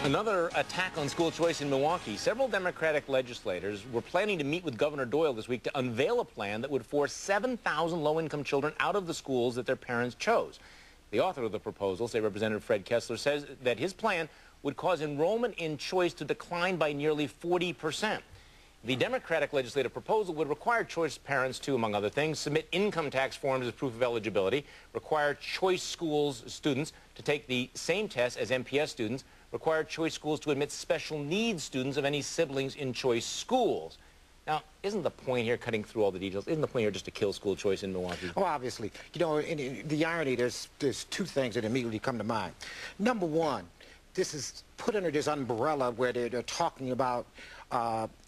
Another attack on school choice in Milwaukee. Several Democratic legislators were planning to meet with Governor Doyle this week to unveil a plan that would force 7,000 low-income children out of the schools that their parents chose. The author of the proposal, State Representative Fred Kessler, says that his plan would cause enrollment in choice to decline by nearly 40%. The Democratic legislative proposal would require choice parents to, among other things, submit income tax forms as proof of eligibility, require choice schools students to take the same test as MPS students, require choice schools to admit special needs students of any siblings in choice schools. Now, isn't the point here, cutting through all the details, isn't the point here just to kill school choice in Milwaukee? Oh, obviously. You know, in the irony, there's two things that immediately come to mind. Number one, this is put under this umbrella where they're talking about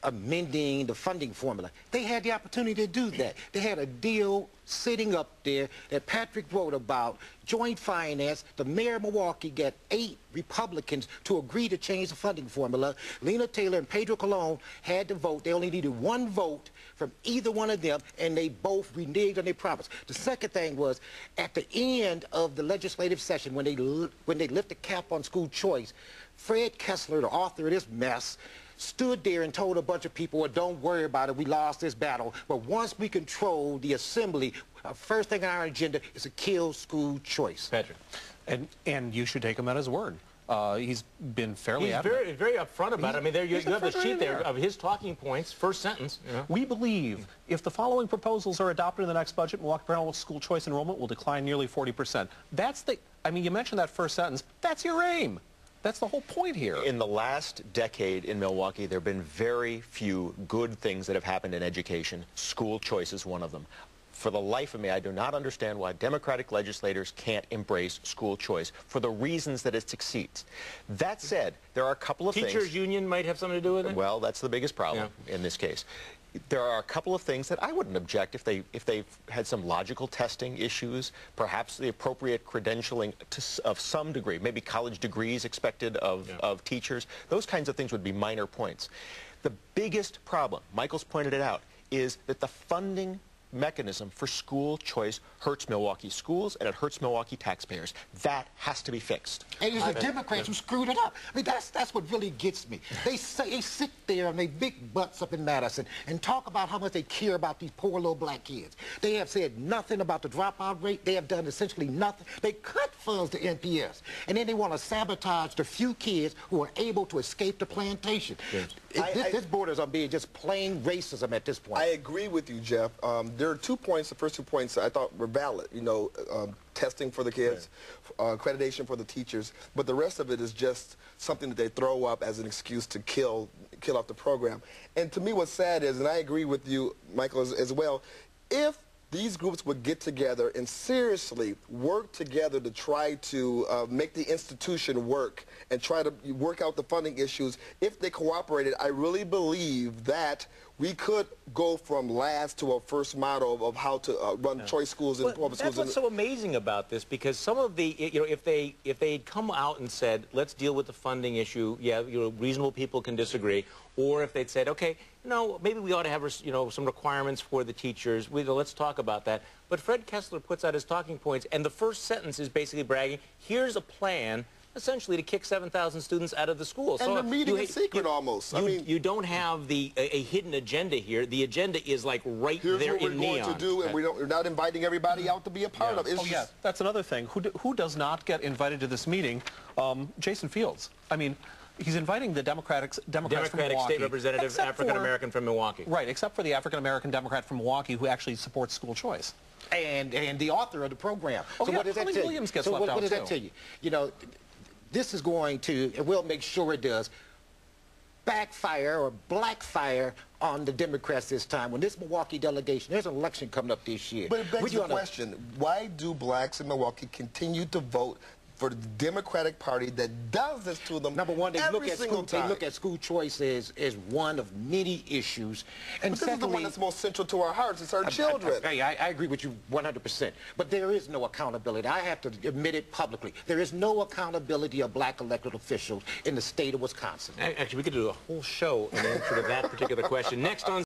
amending the funding formula. They had the opportunity to do that. They had a deal sitting up there that Patrick wrote about, joint finance. The mayor of Milwaukee got 8 Republicans to agree to change the funding formula. Lena Taylor and Pedro Colon had to vote. They only needed 1 vote from either one of them, and they both reneged on their promise. The second thing was, at the end of the legislative session, when they lift the cap on school choice, Fred Kessler, the author of this mess, stood there and told a bunch of people, well, don't worry about it, we lost this battle. But once we control the assembly, first thing on our agenda is to kill school choice. Patrick. And you should take him at his word. He's been fairly adamant. He's very upfront about it. I mean, you have the sheet there of his talking points, first sentence. You know. We believe if the following proposals are adopted in the next budget, Milwaukee Parental School Choice enrollment will decline nearly 40%. That's the, I mean, you mentioned that first sentence. That's your aim. That's the whole point here. In the last decade in Milwaukee, there have been very few good things that have happened in education. School choice is one of them. For the life of me, I do not understand why Democratic legislators can't embrace school choice for the reasons that it succeeds. That said, there are a couple of things. Teachers' union might have something to do with it? Well, that's the biggest problem in this case. There are a couple of things that I wouldn't object if they've had some logical testing issues, perhaps the appropriate credentialing of some degree, maybe college degrees expected of teachers. Those kinds of things would be minor points. The biggest problem, Michael's pointed it out, is that the funding mechanism for school choice hurts Milwaukee schools and it hurts Milwaukee taxpayers. That has to be fixed. And it's the Democrats who screwed it up. I mean, that's what really gets me. They sit there on their big butts up in Madison and talk about how much they care about these poor little black kids. They have said nothing about the dropout rate. They have done essentially nothing. They cut funds to NPS. And then they want to sabotage the few kids who are able to escape the plantation. Yes. This borders on being just plain racism at this point. I agree with you, Jeff. There are 2 points, the first 2 points I thought were valid. You know, testing for the kids, accreditation for the teachers, but the rest of it is just something that they throw up as an excuse to kill off the program. And to me what's sad is, and I agree with you, Michael, as well, if these groups would get together and seriously work together to try to make the institution work and try to work out the funding issues. If they cooperated, I really believe that we could go from last to a first model of how to run choice schools and public schools. That's what's so amazing about this, because some of the, you know, if they'd come out and said, let's deal with the funding issue, yeah, you know, reasonable people can disagree, or if they'd said, okay, you know, maybe we ought to have, you know, some requirements for the teachers, let's talk about that. But Fred Kessler puts out his talking points, and the first sentence is basically bragging, here's a plan essentially to kick 7,000 students out of the school. And so they're meeting in secret almost. I mean, you don't have a hidden agenda here. The agenda is like right there in neon. Here's what we're going to do, and we're not inviting everybody out to be a part of it. Oh, yeah, that's another thing. Who does not get invited to this meeting? Jason Fields. I mean, he's inviting the Democratic from Milwaukee. State Representative, African-American from Milwaukee. Right, except for the African-American Democrat from Milwaukee who actually supports school choice. And the author of the program. Oh, so yeah, what does that tell you? So what does that tell you? You know, this is going to, and we'll make sure it does, backfire or blackfire on the Democrats this time. When this Milwaukee delegation, there's an election coming up this year. But it begs the question, why do blacks in Milwaukee continue to vote for the Democratic Party that does this to them? Number one, they look at school choice as one of many issues. And but this is the one that's most central to our hearts. It's our children. I agree with you 100%. But there is no accountability. I have to admit it publicly. There is no accountability of black elected officials in the state of Wisconsin. Actually, we could do a whole show in answer to that particular question. Next on